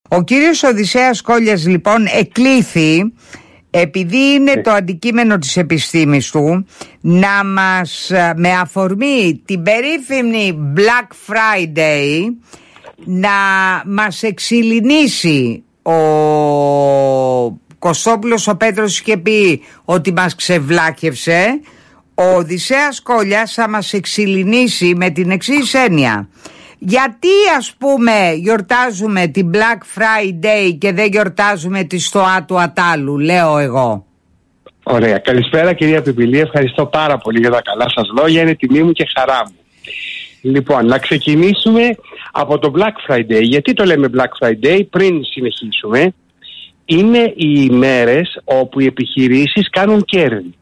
Ο κύριος Οδυσσέας Κόλλιας λοιπόν εκλήθη, επειδή είναι το αντικείμενο της επιστήμης του, να μας, με αφορμή την περίφημη Black Friday, να μας εξηληνήσει. Ο Κωστόπουλος ο Πέτρος είχε πει ότι μας ξεβλάκευσε. Ο Οδυσσέας Κόλλιας θα μας εξηληνήσει με την εξής έννοια. Γιατί ας πούμε γιορτάζουμε την Black Friday και δεν γιορτάζουμε τη Στοά του Ατάλου, λέω εγώ. Ωραία. Καλησπέρα κυρία Πιπηλή, ευχαριστώ πάρα πολύ για τα καλά σας λόγια, είναι τιμή μου και χαρά μου. Λοιπόν, να ξεκινήσουμε από το Black Friday. Γιατί το λέμε Black Friday? Πριν συνεχίσουμε, είναι οι ημέρες όπου οι επιχειρήσεις κάνουν κέρδη.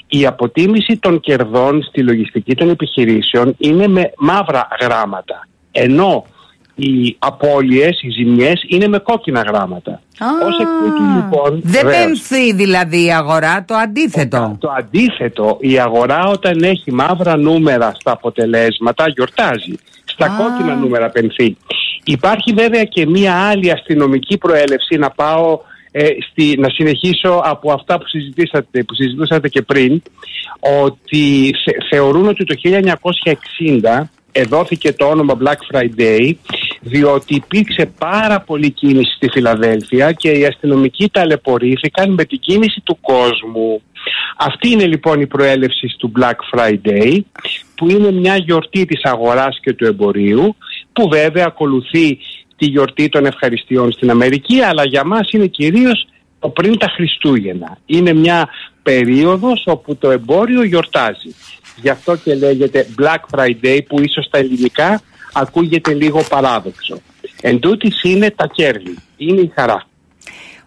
Η αποτίμηση των κερδών στη λογιστική των επιχειρήσεων είναι με μαύρα γράμματα, ενώ οι απώλειες, οι ζημιές είναι με κόκκινα γράμματα. Ως εκ τούτου λοιπόν, δεν πενθεί δηλαδή η αγορά, το αντίθετο. Το αντίθετο, η αγορά όταν έχει μαύρα νούμερα στα αποτελέσματα γιορτάζει. Στα κόκκινα νούμερα πενθεί. Υπάρχει βέβαια και μία άλλη αστυνομική προέλευση, να πάω να συνεχίσω από αυτά που συζητούσατε και πριν, ότι θεωρούν ότι το 1960 εδόθηκε το όνομα Black Friday διότι υπήρξε πάρα πολλή κίνηση στη Φιλαδέλφια και οι αστυνομικοί ταλαιπωρήθηκαν με την κίνηση του κόσμου. Αυτή είναι λοιπόν η προέλευση του Black Friday, που είναι μια γιορτή της αγοράς και του εμπορίου, που βέβαια ακολουθεί τη γιορτή των ευχαριστειών στην Αμερική, αλλά για μας είναι κυρίως το πριν τα Χριστούγεννα. Είναι μια περίοδος όπου το εμπόριο γιορτάζει. Γι' αυτό και λέγεται Black Friday, που ίσως στα ελληνικά ακούγεται λίγο παράδοξο. Εν τούτης είναι τα κέρδη, είναι η χαρά.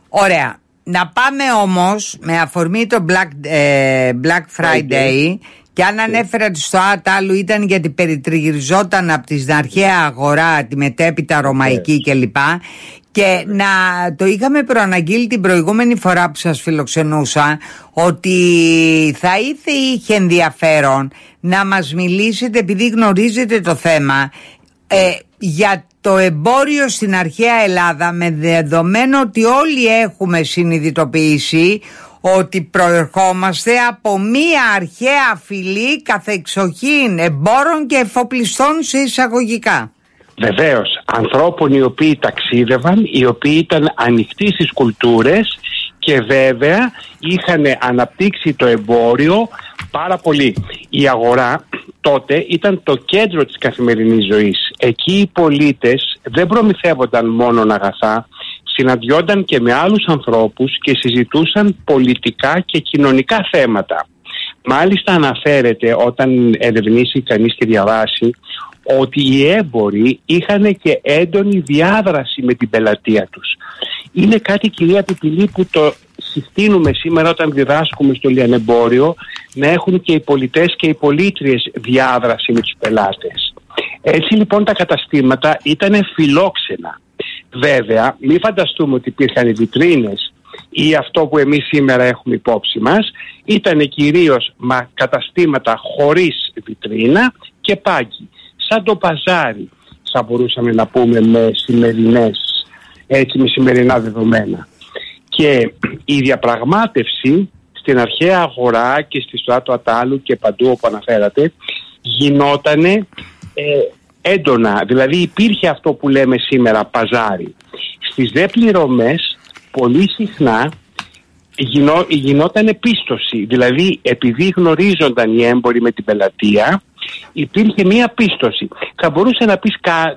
Ωραία. Να πάμε όμως με αφορμή το Black Friday, και αν ανέφερα τη Στοά Ατάλου ήταν γιατί περιτριγυριζόταν από την αρχαία αγορά, τη μετέπειτα ρωμαϊκή κλπ. Και να το είχαμε προαναγγείλει την προηγούμενη φορά που σας φιλοξενούσα, ότι θα είχε ενδιαφέρον να μας μιλήσετε, επειδή γνωρίζετε το θέμα, για το εμπόριο στην αρχαία Ελλάδα, με δεδομένο ότι όλοι έχουμε συνειδητοποιήσει ότι προερχόμαστε από μία αρχαία φυλή καθεξοχήν εμπόρων και εφοπλιστών σε εισαγωγικά. Βεβαίως, ανθρώπων οι οποίοι ταξίδευαν, οι οποίοι ήταν ανοιχτοί στις κουλτούρες και βέβαια είχαν αναπτύξει το εμπόριο πάρα πολύ. Η αγορά τότε ήταν το κέντρο της καθημερινής ζωής. Εκεί οι πολίτες δεν προμηθεύονταν μόνον αγαθά, συναντιόνταν και με άλλους ανθρώπους και συζητούσαν πολιτικά και κοινωνικά θέματα. Μάλιστα αναφέρεται, όταν ερευνήσει κανείς και διαβάσει, ότι οι έμποροι είχαν και έντονη διάδραση με την πελατεία τους. Είναι κάτι, κυρία Πιπηλή, που το συστήνουμε σήμερα όταν διδάσκουμε στο λιανεμπόριο, να έχουν και οι πολιτές και οι πολίτριες διάδραση με τους πελάτες. Έτσι λοιπόν τα καταστήματα ήταν φιλόξενα. Βέβαια, μην φανταστούμε ότι υπήρχαν οι βιτρίνες ή αυτό που εμείς σήμερα έχουμε υπόψη μας. Ήταν κυρίως καταστήματα χωρίς βιτρίνα και πάγκοι. Σαν το παζάρι, θα μπορούσαμε να πούμε με σημερινά δεδομένα. Και η διαπραγμάτευση στην αρχαία αγορά και στη Στοά του Ατάλου και παντού όπου αναφέρατε γινότανε έντονα. Δηλαδή υπήρχε αυτό που λέμε σήμερα παζάρι. Στις δε πληρωμές πολύ συχνά γινότανε πίστοση. Δηλαδή επειδή γνωρίζονταν οι έμποροι με την πελατεία, υπήρχε μία πίστοση. Θα μπορούσε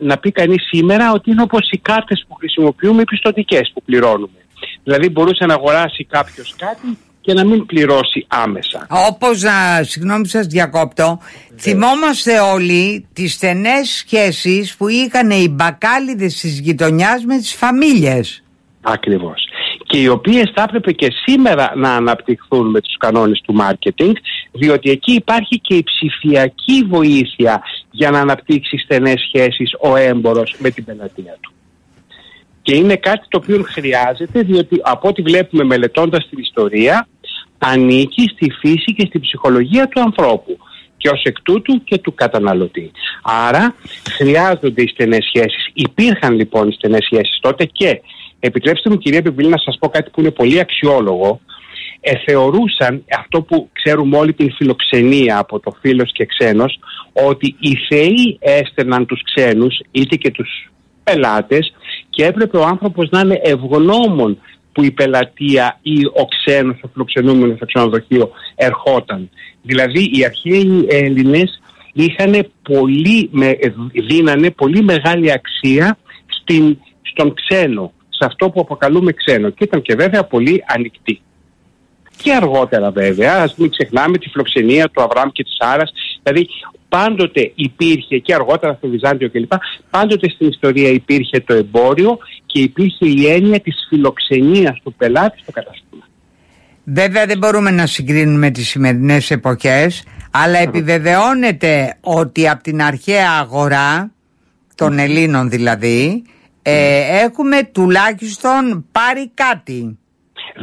να πει κανείς σήμερα ότι είναι όπως οι κάρτες που χρησιμοποιούμε, οι πιστωτικές που πληρώνουμε. Δηλαδή μπορούσε να αγοράσει κάποιος κάτι και να μην πληρώσει άμεσα. Όπως, συγγνώμη σας διακόπτω, θυμόμαστε όλοι τις στενές σχέσεις που είχαν οι μπακάλιδες της γειτονιάς με τις φαμίλιες. Ακριβώς. Και οι οποίες θα έπρεπε και σήμερα να αναπτυχθούν με τους κανόνες του μάρκετινγκ, διότι εκεί υπάρχει και η ψηφιακή βοήθεια για να αναπτύξει στενές σχέσεις ο έμπορος με την πελατεία του. Και είναι κάτι το οποίο χρειάζεται, διότι από ό,τι βλέπουμε μελετώντας την ιστορία, ανήκει στη φύση και στη ψυχολογία του ανθρώπου. και ως εκ τούτου και του καταναλωτή. Άρα χρειάζονται οι στενές σχέσεις. Υπήρχαν λοιπόν οι στενές σχέσεις τότε και επιτρέψτε μου, κυρία Πιπηλή, να σας πω κάτι που είναι πολύ αξιόλογο. Θεωρούσαν αυτό που ξέρουμε όλοι, την φιλοξενία από το φίλος και ξένος, ότι οι θεοί έστελναν τους ξένους είτε και τους πελάτες και έπρεπε ο άνθρωπος να είναι ευγνώμων που η πελατεία ή ο ξένος, ο φιλοξενούμενος στο ξενοδοχείο ερχόταν. Δηλαδή οι αρχαίοι Έλληνες δίνανε πολύ μεγάλη αξία στον ξένο, σε αυτό που αποκαλούμε ξένο, και ήταν και βέβαια πολύ ανοιχτοί. Και αργότερα βέβαια, ας μην ξεχνάμε τη φιλοξενία του Αβραάμ και της Σάρας, δηλαδή πάντοτε υπήρχε, και αργότερα στο Βυζάντιο κλπ, πάντοτε στην ιστορία υπήρχε το εμπόριο και υπήρχε η έννοια της φιλοξενίας του πελάτη στο κατάστημα. Βέβαια δεν μπορούμε να συγκρίνουμε τις σημερινές εποχές, αλλά επιβεβαιώνεται ότι από την αρχαία αγορά των Ελλήνων δηλαδή έχουμε τουλάχιστον πάρει κάτι.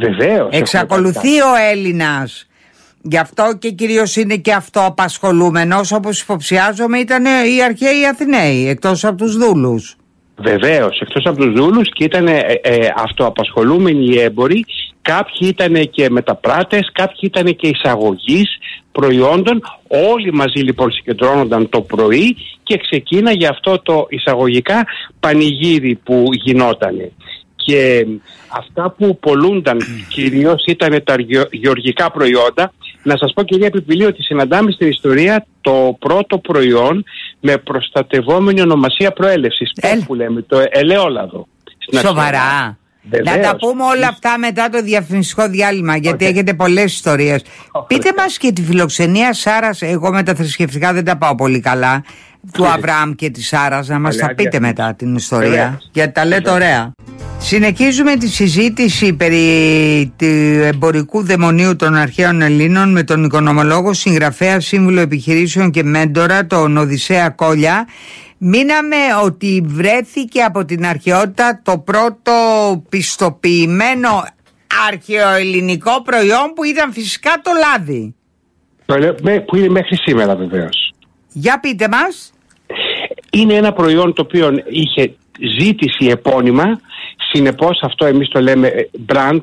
Βεβαίως. Εξακολουθεί ο Έλληνας, γι' αυτό και κυρίως είναι και αυτοαπασχολούμενος, όπως υποψιάζομαι ήταν οι αρχαίοι Αθηναίοι, εκτός από τους δούλους. Βεβαίως, εκτός από τους δούλους, και ήταν αυτοαπασχολούμενοι οι έμποροι. Κάποιοι ήταν και μεταπράτες, κάποιοι ήταν και εισαγωγείς προϊόντων. Όλοι μαζί λοιπόν συγκεντρώνονταν το πρωί και ξεκίναγε αυτό το εισαγωγικά πανηγύρι που γινότανε. Και αυτά που πολλούνταν κυρίως ήταν τα γεωργικά προϊόντα. Να σας πω, κυρία Πιπηλή, ότι συναντάμε στην ιστορία το πρώτο προϊόν με προστατευόμενη ονομασία προέλευσης. Που λέμε, το ελαιόλαδο. Σοβαρά. Βεβαίως. Να τα πούμε όλα αυτά μετά το διαφημιστικό διάλειμμα, γιατί έχετε πολλές ιστορίες. Πείτε μας και τη φιλοξενία Σάρας. Εγώ με τα θρησκευτικά δεν τα πάω πολύ καλά. Του Αβραάμ και της Σάρας, να μας τα πείτε μετά την ιστορία, γιατί τα λέτε ωραία. Συνεχίζουμε τη συζήτηση περί του εμπορικού δαιμονίου των αρχαίων Ελλήνων με τον οικονομολόγο, συγγραφέα, σύμβουλο επιχειρήσεων και μέντορα, τον Οδυσσέα Κόλια. Μείναμε ότι βρέθηκε από την αρχαιότητα το πρώτο πιστοποιημένο αρχαιοελληνικό προϊόν, που ήταν φυσικά το λάδι. Που είναι μέχρι σήμερα βεβαίως. Για πείτε μας. Είναι ένα προϊόν το οποίο είχε ζήτηση επώνυμα. Συνεπώς αυτό εμείς το λέμε brand,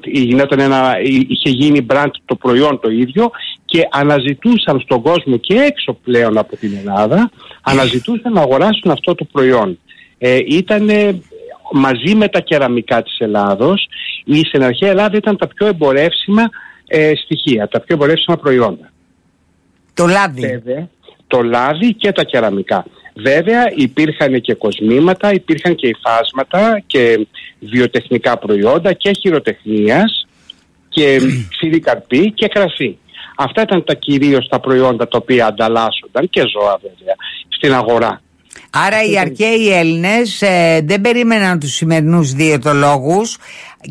είχε γίνει brand το προϊόν το ίδιο, και αναζητούσαν στον κόσμο και έξω πλέον από την Ελλάδα, αναζητούσαν να αγοράσουν αυτό το προϊόν. Ήταν μαζί με τα κεραμικά της Ελλάδος, στην αρχαία Ελλάδα ήταν τα πιο εμπορεύσιμα στοιχεία, τα πιο εμπορεύσιμα προϊόντα. Το λάδι. Βέβαια, το λάδι και τα κεραμικά. Βέβαια υπήρχαν και κοσμήματα, υπήρχαν και υφάσματα και βιοτεχνικά προϊόντα και χειροτεχνίας και ξηρή καρπή και κρασί. Αυτά ήταν κυρίως τα προϊόντα τα οποία ανταλλάσσονταν, και ζώα βέβαια, στην αγορά. Άρα οι αρχαίοι Έλληνες δεν περίμεναν τους σημερινούς διαιτολόγους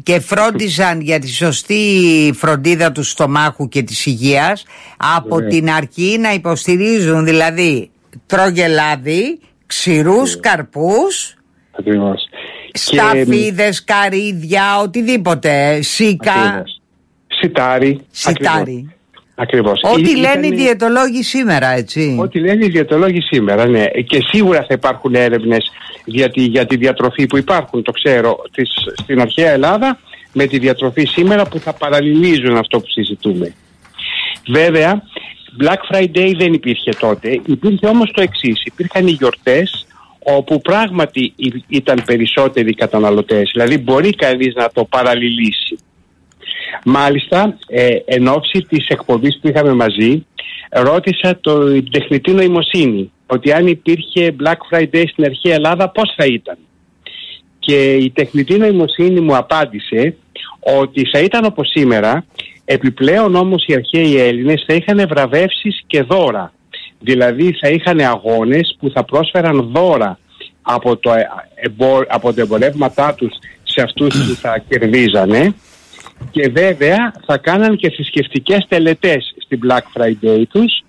και φρόντιζαν για τη σωστή φροντίδα του στομάχου και της υγείας από την αρχή, να υποστηρίζουν δηλαδή τρώγε λάδι, ξηρούς καρπούς, σταφίδες, καρύδια, οτιδήποτε, σίκα, σιτάρι. Ακριβώς. Ό,τι λένε οι διαιτολόγοι σήμερα, έτσι. Ό,τι λένε οι διαιτολόγοι σήμερα, ναι. Και σίγουρα θα υπάρχουν έρευνες για τη διατροφή που υπάρχουν, το ξέρω, στην αρχαία Ελλάδα με τη διατροφή σήμερα, που θα παραλληλίζουν αυτό που συζητούμε. Βέβαια, Black Friday δεν υπήρχε τότε. Υπήρχε όμως το εξής. Υπήρχαν οι γιορτές όπου πράγματι ήταν περισσότεροι καταναλωτές. Δηλαδή μπορεί κανείς να το παραλληλήσει. Μάλιστα, εν ώψη της εκπομπής που είχαμε μαζί, ρώτησα την τεχνητή νοημοσύνη ότι αν υπήρχε Black Friday στην αρχαία Ελλάδα πώς θα ήταν. Και η τεχνητή νοημοσύνη μου απάντησε ότι θα ήταν όπως σήμερα. Επιπλέον όμως οι αρχαίοι Έλληνες θα είχαν βραβεύσεις και δώρα. Δηλαδή θα είχαν αγώνες που θα πρόσφεραν δώρα από τα εμπορεύματά τους σε αυτούς που θα κερδίζανε, και βέβαια θα κάναν και θρησκευτικές τελετές στην Black Friday τους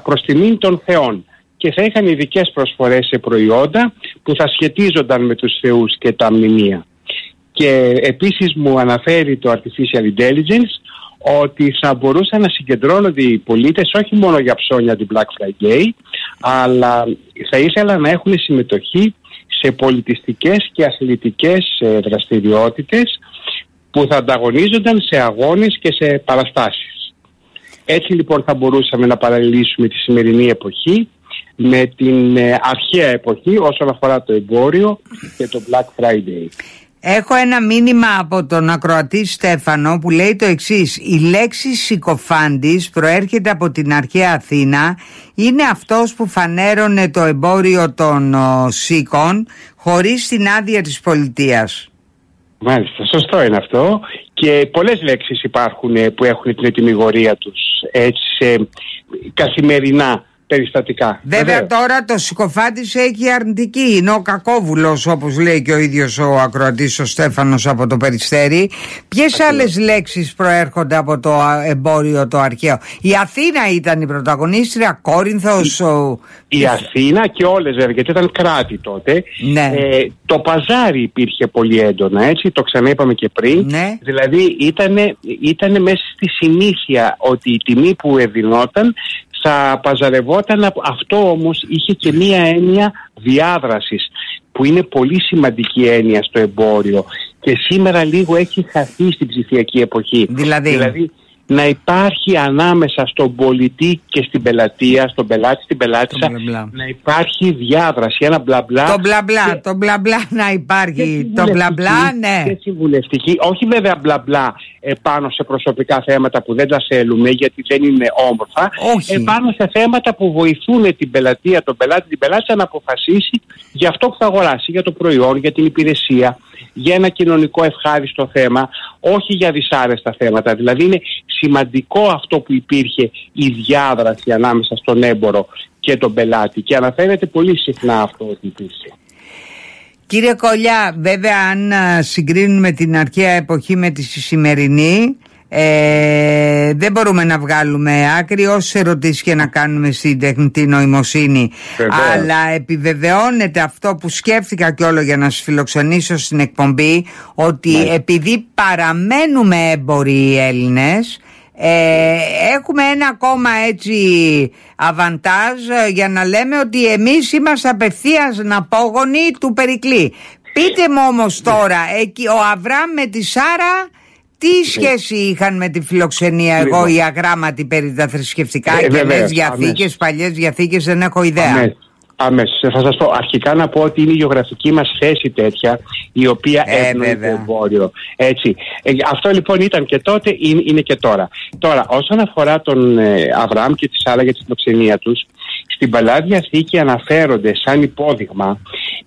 προς τιμήν των θεών, και θα είχαν ειδικές προσφορές σε προϊόντα που θα σχετίζονταν με τους θεούς και τα μνημεία. Και επίσης μου αναφέρει το Artificial Intelligence ότι θα μπορούσαν να συγκεντρώνονται οι πολίτες όχι μόνο για ψώνια την Black Friday, αλλά θα ήθελα να έχουν συμμετοχή σε πολιτιστικές και αθλητικές δραστηριότητες που θα ανταγωνίζονταν σε αγώνες και σε παραστάσεις. Έτσι λοιπόν θα μπορούσαμε να παραλληλήσουμε τη σημερινή εποχή με την αρχαία εποχή όσον αφορά το εμπόριο και το Black Friday. Έχω ένα μήνυμα από τον ακροατή Στέφανο που λέει το εξής: η λέξη συκοφάντης προέρχεται από την αρχαία Αθήνα, είναι αυτός που φανέρωνε το εμπόριο των σίκων χωρίς την άδεια της πολιτείας. Μάλιστα, σωστό είναι αυτό, και πολλές λέξεις υπάρχουν που έχουν την ετυμηγορία τους έτσι σε καθημερινά περιστατικά. Βέβαια τώρα το συκοφάντης έχει αρνητική, είναι ο κακόβουλος, όπως λέει και ο ίδιος ο ακροατής ο Στέφανος από το Περιστέρι. Ποιες άλλες λέξεις προέρχονται από το εμπόριο το αρχαίο? Η Αθήνα ήταν η πρωταγωνίστρια, Κόρινθος. Η Αθήνα και όλες βέβαια, γιατί ήταν κράτη τότε. Ναι. Το παζάρι υπήρχε πολύ έντονα, έτσι, το ξαναείπαμε και πριν. Ναι. Δηλαδή ήταν μέσα στη συνήθεια ότι η τιμή που εδινόταν θα παζαρευόταν. Αυτό όμως είχε και μία έννοια διάδρασης που είναι πολύ σημαντική έννοια στο εμπόριο και σήμερα λίγο έχει χαθεί στην ψηφιακή εποχή. Δηλαδή να υπάρχει ανάμεσα στον πολιτή και στην πελατεία, στον πελάτη, στην πελάτησα, να υπάρχει διάδραση, ένα μπλα μπλα. Το μπλα μπλα να υπάρχει. Το μπλα μπλα, ναι. Και συμβουλευτική, όχι βέβαια μπλα μπλα επάνω σε προσωπικά θέματα που δεν τα θέλουμε γιατί δεν είναι όμορφα. Όχι. Επάνω σε θέματα που βοηθούν την πελατεία, τον πελάτη, την πελάτησα να αποφασίσει για αυτό που θα αγοράσει, για το προϊόν, για την υπηρεσία, για ένα κοινωνικό ευχάριστο θέμα, όχι για δυσάρεστα θέματα. Δηλαδή είναι σημαντικό αυτό που υπήρχε η διάδραση ανάμεσα στον έμπορο και τον πελάτη και αναφέρεται πολύ συχνά αυτό ότι υπήρχε. Κύριε Κολλιά, βέβαια αν συγκρίνουμε την αρχαία εποχή με τη σημερινή, δεν μπορούμε να βγάλουμε άκρη όσες ερωτήσεις και να κάνουμε στην τεχνητή νοημοσύνη. Αλλά επιβεβαιώνεται αυτό που σκέφτηκα κι όλο για να σας φιλοξενήσω στην εκπομπή, ότι επειδή παραμένουμε έμποροι οι Έλληνες, έχουμε ένα ακόμα έτσι αβαντάζ για να λέμε ότι εμείς είμαστε απευθείας απόγονοι του Περικλή. Πείτε μου όμως τώρα, ο Αβραάμ με τη Σάρα τι σχέση είχαν με τη φιλοξενία? Εγώ οι αγράμματοι περί τα θρησκευτικά, Καινές Διαθήκες, Παλιές Διαθήκες, δεν έχω ιδέα. Αμέσως. Θα σας πω αρχικά να πω ότι είναι η γεωγραφική μας θέση τέτοια η οποία ευνοεί το εμπόριο. Έτσι. Αυτό λοιπόν ήταν και τότε, είναι και τώρα. Τώρα, όσον αφορά τον Αβραάμ και τη Σάρα για τη φιλοξενία τους, στην Παλαιά Διαθήκη αναφέρονται σαν υπόδειγμα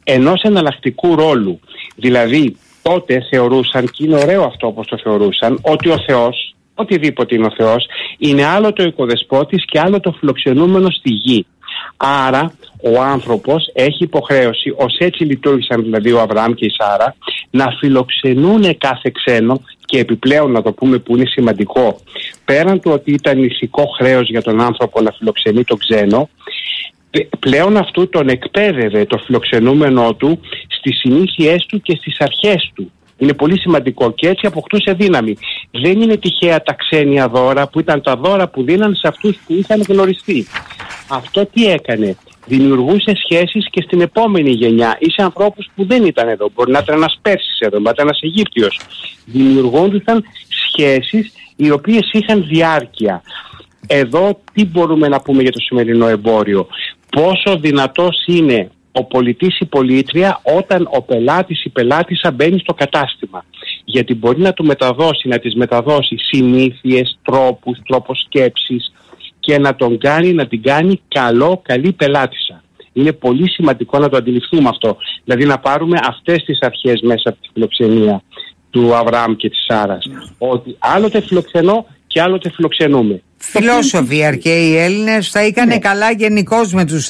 ενός εναλλακτικού ρόλου. Δηλαδή, τότε θεωρούσαν, και είναι ωραίο αυτό όπως το θεωρούσαν, ότι ο Θεός, οτιδήποτε είναι ο Θεός, είναι άλλο το οικοδεσπότης και άλλο το φιλοξενούμενο στη γη. Άρα ο άνθρωπος έχει υποχρέωση, ως έτσι λειτουργήσαν δηλαδή ο Αβραάμ και η Σάρα, να φιλοξενούν κάθε ξένο και επιπλέον να το πούμε που είναι σημαντικό, πέραν του ότι ήταν ηθικό χρέος για τον άνθρωπο να φιλοξενεί τον ξένο, πλέον αυτού τον εκπαίδευε το φιλοξενούμενο του στις συνήθειές του και στις αρχές του. Είναι πολύ σημαντικό και έτσι αποκτούσε δύναμη. Δεν είναι τυχαία τα ξένια δώρα που ήταν τα δώρα που δίναν σε αυτούς που είχαν γνωριστεί. Αυτό τι έκανε? Δημιουργούσε σχέσεις και στην επόμενη γενιά ή σε ανθρώπους που δεν ήταν εδώ. Μπορεί να ήταν ένας Πέρσης εδώ, μπορεί να ήταν ένας Αιγύπτιος. Δημιουργούνταν σχέσεις οι οποίες είχαν διάρκεια. Εδώ τι μπορούμε να πούμε για το σημερινό εμπόριο? Πόσο δυνατός είναι ο πολιτής ή πολίτρια όταν ο πελάτης ή πελάτησα μπαίνει στο κατάστημα. Γιατί μπορεί να του μεταδώσει, να της μεταδώσει συνήθειες, τρόπους, τρόπο σκέψης και να τον κάνει, να την κάνει καλή πελάτησα. Είναι πολύ σημαντικό να το αντιληφθούμε αυτό. Δηλαδή να πάρουμε αυτές τις αρχές μέσα από τη φιλοξενία του Αβραάμ και της Σάρας. Ότι άλλοτε φιλοξενώ και άλλοτε φιλοξενούμε. Φιλόσοφοι οι αρχαίοι Έλληνες, θα είχαν καλά γενικώς με τους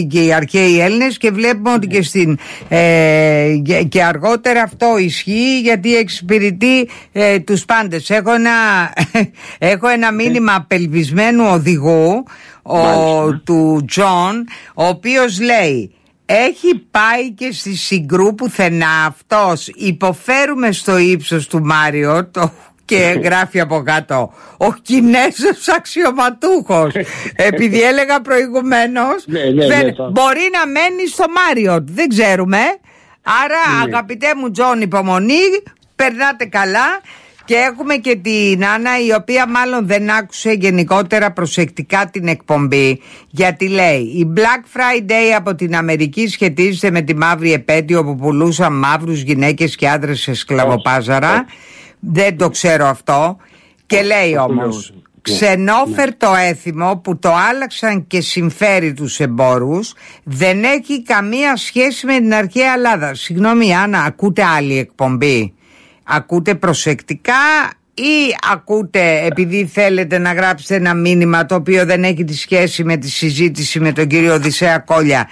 και οι αρχαίοι Έλληνες και βλέπουμε ότι και και αργότερα αυτό ισχύει γιατί εξυπηρετεί τους πάντες. Έχω ένα μήνυμα απελπισμένου οδηγού του Τζον, ο οποίος λέει: έχει πάει και στη Συγκρού πουθενά αυτός. Υποφέρουμε στο ύψος του Μάριο, Και γράφει από κάτω ο Κινέζος αξιωματούχος. Επειδή έλεγα προηγουμένως μπορεί να μένει στο Μάριοτ, δεν ξέρουμε. Άρα αγαπητέ μου Τζον, υπομονή, περνάτε καλά. Και έχουμε και την Άννα, η οποία μάλλον δεν άκουσε γενικότερα προσεκτικά την εκπομπή, γιατί λέει: η Black Friday από την Αμερική σχετίζεται με τη μαύρη επέτειο που πουλούσαν μαύρους γυναίκες και άντρες σε σκλαβοπάζαρα. Δεν το ξέρω αυτό. Και λέει όμως: ξενόφερτο έθιμο που το άλλαξαν και συμφέρει τους εμπόρους, δεν έχει καμία σχέση με την αρχαία Ελλάδα. Συγγνώμη Άννα, ακούτε άλλη εκπομπή? Ακούτε προσεκτικά ή ακούτε επειδή θέλετε να γράψετε ένα μήνυμα το οποίο δεν έχει τη σχέση με τη συζήτηση με τον κύριο Οδυσσέα Κόλια?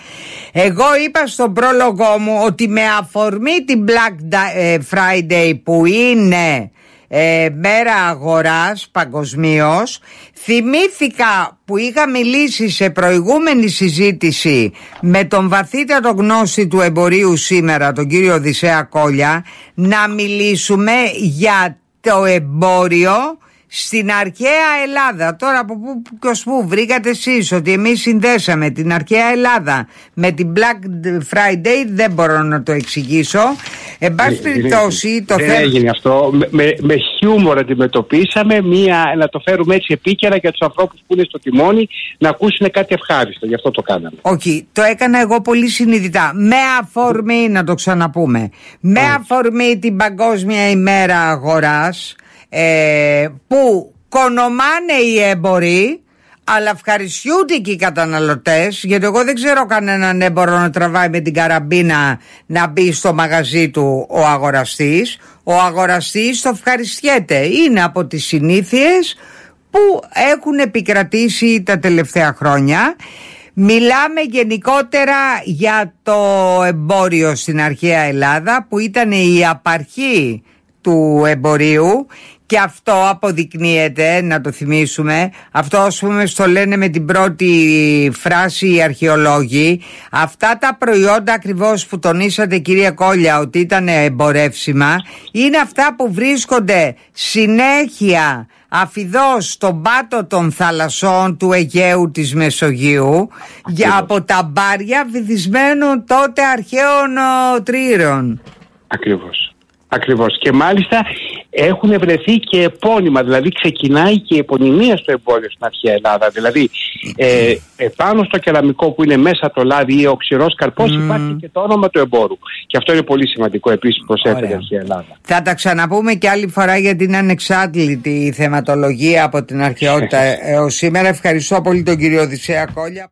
Εγώ είπα στον πρόλογο μου ότι με αφορμή την Black Friday, που είναι μέρα αγοράς παγκοσμίως, θυμήθηκα που είχα μιλήσει σε προηγούμενη συζήτηση με τον βαθύτατο γνώστη του εμπορίου σήμερα, τον κύριο Οδυσσέα Κόλια, να μιλήσουμε για το εμπόριο στην αρχαία Ελλάδα. Τώρα από πού και ως πού βρήκατε εσείς ότι εμείς συνδέσαμε την αρχαία Ελλάδα με την Black Friday? Δεν μπορώ να το εξηγήσω. Εν πάση περιπτώσει το δεν έγινε αυτό. Με χιούμορ αντιμετωπίσαμε, να το φέρουμε έτσι επίκαιρα για τους ανθρώπους που είναι στο τιμόνι να ακούσουν κάτι ευχάριστο. Γι' αυτό το κάναμε. Όχι, το έκανα εγώ πολύ συνειδητά. Με αφορμή, να το ξαναπούμε, με αφορμή την Παγκόσμια ημέρα αγοράς, που κονομάνε οι έμποροι, αλλά ευχαριστούνται και οι καταναλωτές, γιατί εγώ δεν ξέρω κανέναν έμπορο να τραβάει με την καραμπίνα να μπει στο μαγαζί του ο αγοραστής. Ο αγοραστής το ευχαριστιέται. Είναι από τις συνήθειες που έχουν επικρατήσει τα τελευταία χρόνια. Μιλάμε γενικότερα για το εμπόριο στην αρχαία Ελλάδα, που ήταν η απαρχή του εμπορίου, και αυτό αποδεικνύεται, να το θυμίσουμε, αυτό ας πούμε στο λένε με την πρώτη φράση οι αρχαιολόγοι, αυτά τα προϊόντα ακριβώς που τονίσατε κύριε Κόλια ότι ήταν εμπορεύσιμα, είναι αυτά που βρίσκονται συνέχεια αφιδώς στον πάτο των θαλασσών του Αιγαίου, της Μεσογείου, από τα μπάρια βυθισμένων τότε αρχαίων τρύρων. Ακριβώς. Και μάλιστα έχουν βρεθεί και επώνυμα, δηλαδή ξεκινάει και η επωνυμία στο εμπόριο στην αρχαία Ελλάδα. Δηλαδή πάνω στο κεραμικό που είναι μέσα το λάδι ή ο ξηρός καρπός υπάρχει και το όνομα του εμπόρου. Και αυτό είναι πολύ σημαντικό επίσης που προσέφερε η αρχαία Ελλάδα. Θα τα ξαναπούμε και άλλη φορά, γιατί είναι ανεξάντλητη η θεματολογία από την αρχαιότητα έως σήμερα. Ευχαριστώ πολύ τον κύριο Οδυσσέα Κόλια.